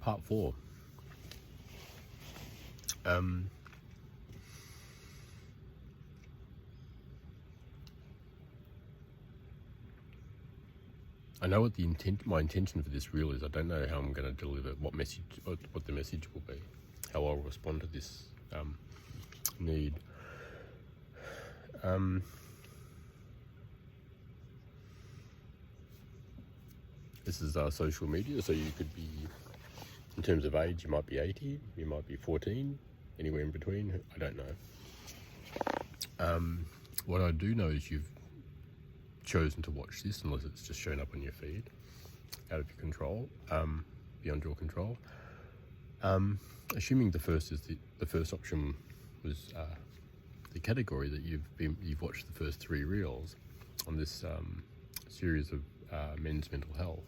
Part 4. I know what my intention for this reel is. I don't know how I'm going to deliver, what the message will be, how I'll respond to this need. This is social media, so you could be, in terms of age, you might be 80, you might be 14, anywhere in between, I don't know. What I do know is you've chosen to watch this, unless it's just shown up on your feed, out of your control, beyond your control. Assuming the first option was the category that you've watched the first 3 reels on this series of men's mental health.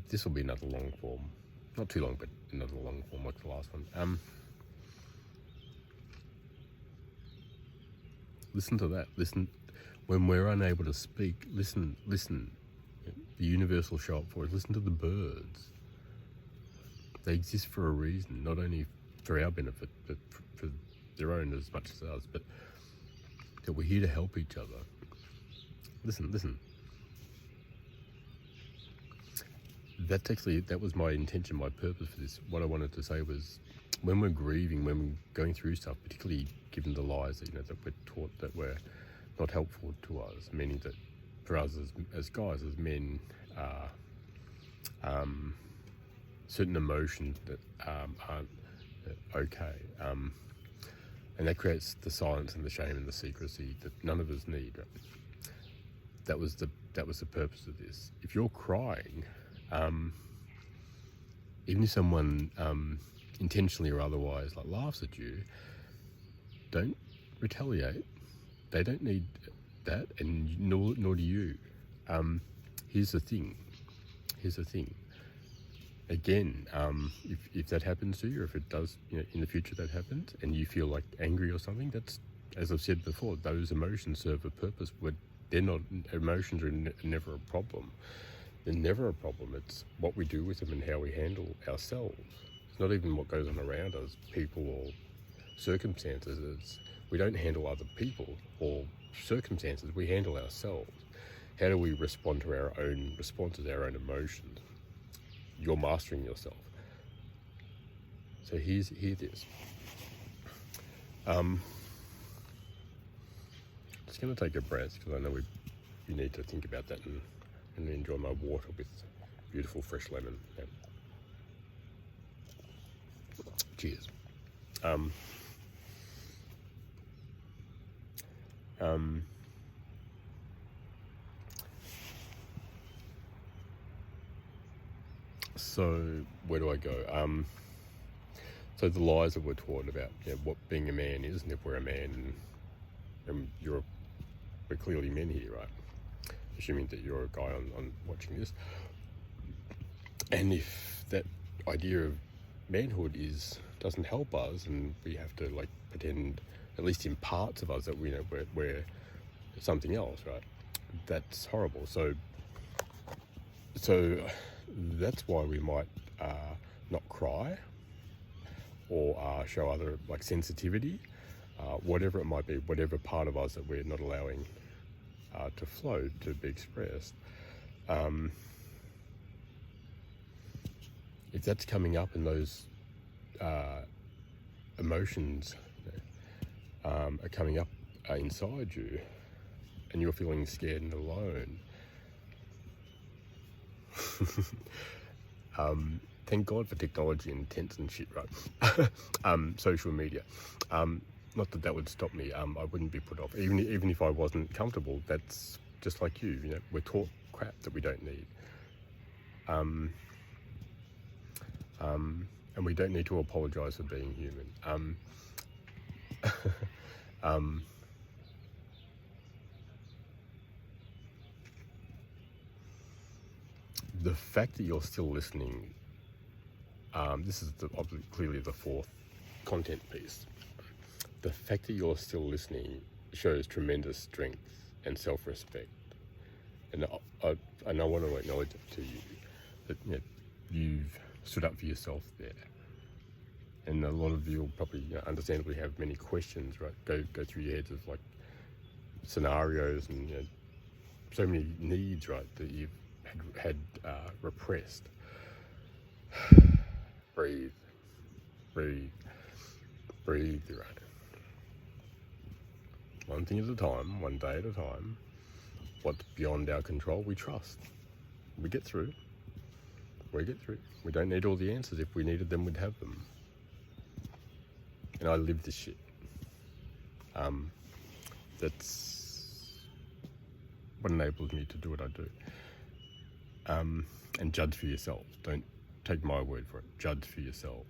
This will be another long form, not too long, but another long form like the last one. Listen to that. Listen, when we're unable to speak, listen. The universe will show up for us. Listen to the birds. They exist for a reason, not only for our benefit, but for their own as much as ours, but that we're here to help each other. Listen. That was my intention, my purpose for this. What I wanted to say was, when we're grieving, when we're going through stuff, particularly given the lies that that we're taught that were not helpful to us, meaning that for us as guys, as men, certain emotions that aren't okay, and that creates the silence and the shame and the secrecy that none of us need. Right? That was the purpose of this. If you're crying, even if someone intentionally or otherwise laughs at you, don't retaliate. They don't need that, and nor do you. Here's the thing. Again, if that happens to you, or if it does, in the future that happens, and you feel like angry or something, that's, as I've said before, those emotions serve a purpose. They're not, emotions are never a problem. They're never a problem. It's what we do with them and how we handle ourselves. It's not even what goes on around us, people or circumstances. We don't handle other people or circumstances. We handle ourselves. How do we respond to our own responses, our own emotions? You're mastering yourself. So hear this. Just going to take a breath, because I know you need to think about that, and enjoy my water with beautiful fresh lemon. Yeah. Cheers. So where do I go? So the lies that we're taught about what being a man is, and if we're a man, and we're clearly men here, right? Assuming that you're a guy on watching this, and if that idea of manhood doesn't help us, and we have to pretend, at least in parts of us, that we're something else, right? That's horrible. So that's why we might not cry or show other sensitivity, whatever it might be, whatever part of us that we're not allowing to flow, to be expressed. If that's coming up and those emotions are coming up inside you, and you're feeling scared and alone, thank God for technology and tents and shit, right? Social media. Not that would stop me. I wouldn't be put off. Even if I wasn't comfortable, that's just like you. We're taught crap that we don't need. And we don't need to apologise for being human. The fact that you're still listening, this is clearly the 4th content piece. The fact that you're still listening shows tremendous strength and self-respect. And I want to acknowledge it to you that you've stood up for yourself there. And a lot of you will probably understandably have many questions, right? Go through your heads of like scenarios and so many needs, right, that you've had repressed. Breathe, breathe, breathe, right? One thing at a time, one day at a time. What's beyond our control, we trust. We get through. We get through. We don't need all the answers. If we needed them, we'd have them. And I live this shit. That's what enables me to do what I do. And judge for yourself. Don't take my word for it. Judge for yourselves.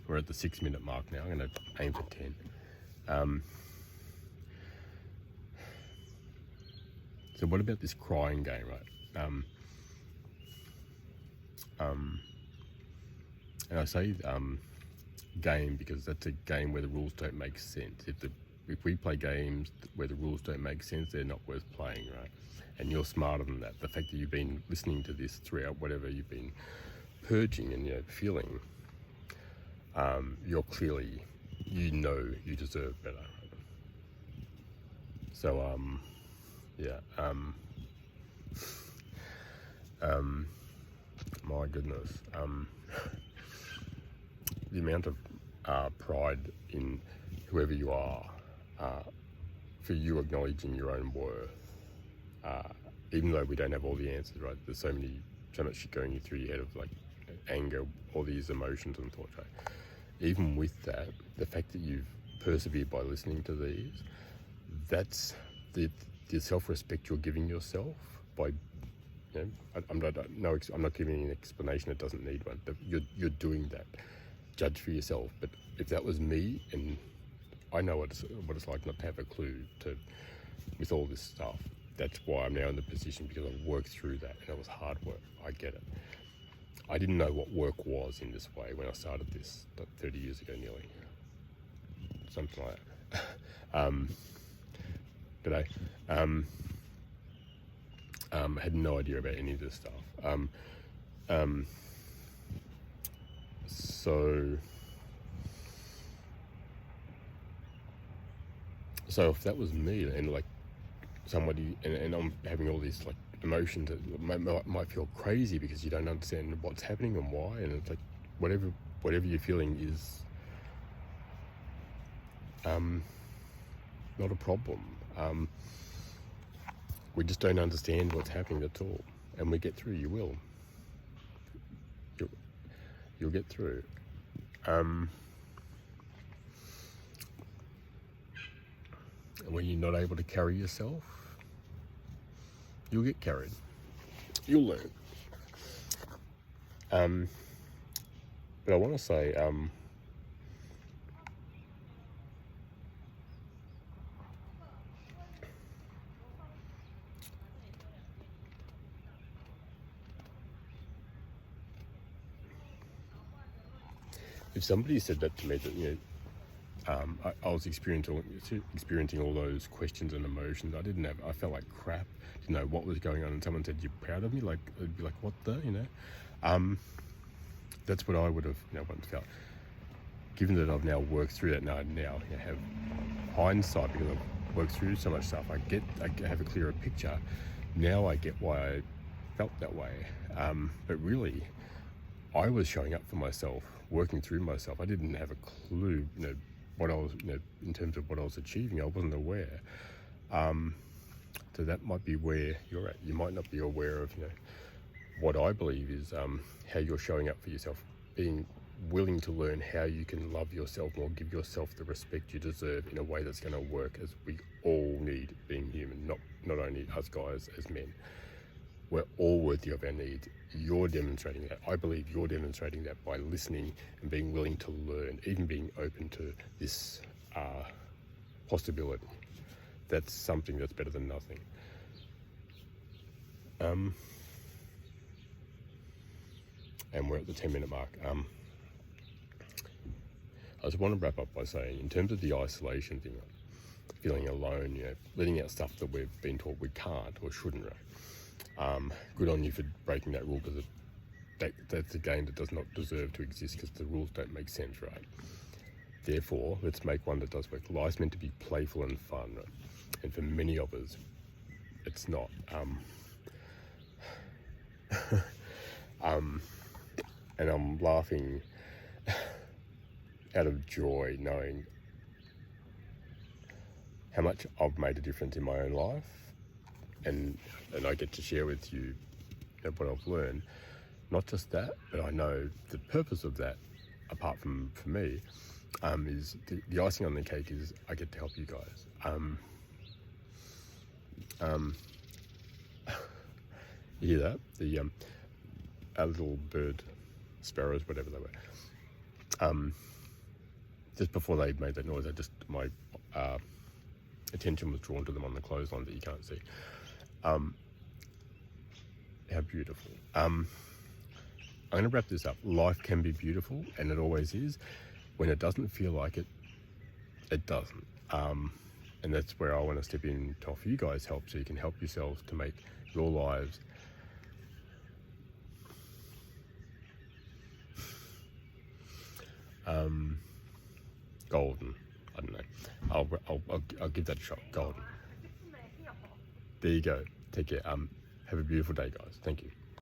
We're at the 6-minute mark now. I'm going to aim for 10. So what about this crying game, right? And I say game because that's a game where the rules don't make sense. If we play games where the rules don't make sense, they're not worth playing, right? And you're smarter than that. The fact that you've been listening to this throughout whatever you've been purging and feeling, you're clearly, you deserve better. So my goodness, the amount of pride in whoever you are, for you acknowledging your own worth, even though we don't have all the answers, right? There's so much shit going through your head of like anger, all these emotions and thoughts, right? Even with that, the fact that you've persevered by listening to these, that's the self-respect you're giving yourself by, I'm not giving you an explanation. It doesn't need one. You're doing that. Judge for yourself. But if that was me, and I know what it's like not to have a clue with all this stuff. That's why I'm now in the position, because I've worked through that, and it was hard work. I get it. I didn't know what work was in this way when I started this 30 years ago, nearly. Something like that. But I had no idea about any of this stuff. So if that was me, and like somebody, and I'm having all these like emotions that might feel crazy because you don't understand what's happening and why, and it's like whatever you're feeling is not a problem. We just don't understand what's happening, that's all. And we get through. You will. You'll get through. When you're not able to carry yourself, you'll get carried. You'll learn. But I want to say, if somebody said that to me, that I was experiencing all those questions and emotions. I felt like crap. Didn't know what was going on, and someone said, "You're proud of me?" Like, I'd be like, "What the?" That's what I would have once felt. Given that I've now worked through that, now have hindsight because I've worked through so much stuff. I have a clearer picture. Now I get why I felt that way. But really, I was showing up for myself, working through myself. I didn't have a clue, what I was, in terms of what I was achieving. I wasn't aware. So that might be where you're at. You might not be aware of, what I believe is how you're showing up for yourself, being willing to learn how you can love yourself more, give yourself the respect you deserve in a way that's going to work, as we all need, being human, not only us guys as men. We're all worthy of our needs. You're demonstrating that. I believe you're demonstrating that by listening and being willing to learn, even being open to this possibility. That's something that's better than nothing. And we're at the 10-minute mark. I just want to wrap up by saying, in terms of the isolation thing, like feeling alone, letting out stuff that we've been taught we can't or shouldn't, right? Good on you for breaking that rule, because that's a game that does not deserve to exist, because the rules don't make sense, right? Therefore, let's make one that does work. Life's meant to be playful and fun, right? And for many of us, it's not. And I'm laughing out of joy knowing how much I've made a difference in my own life, and I get to share with you what I've learned. Not just that, but I know the purpose of that, apart from for me, is the icing on the cake is I get to help you guys. You hear that? Our little bird sparrows, whatever they were. Just before they made that noise, my attention was drawn to them on the clothesline that you can't see. How beautiful. I'm going to wrap this up. Life can be beautiful, and it always is. When it doesn't feel like it, it doesn't. And that's where I want to step in to offer you guys help, so you can help yourselves to make your lives golden. I don't know. I'll give that a shot. Golden. There you go. Take care. Have a beautiful day, guys. Thank you.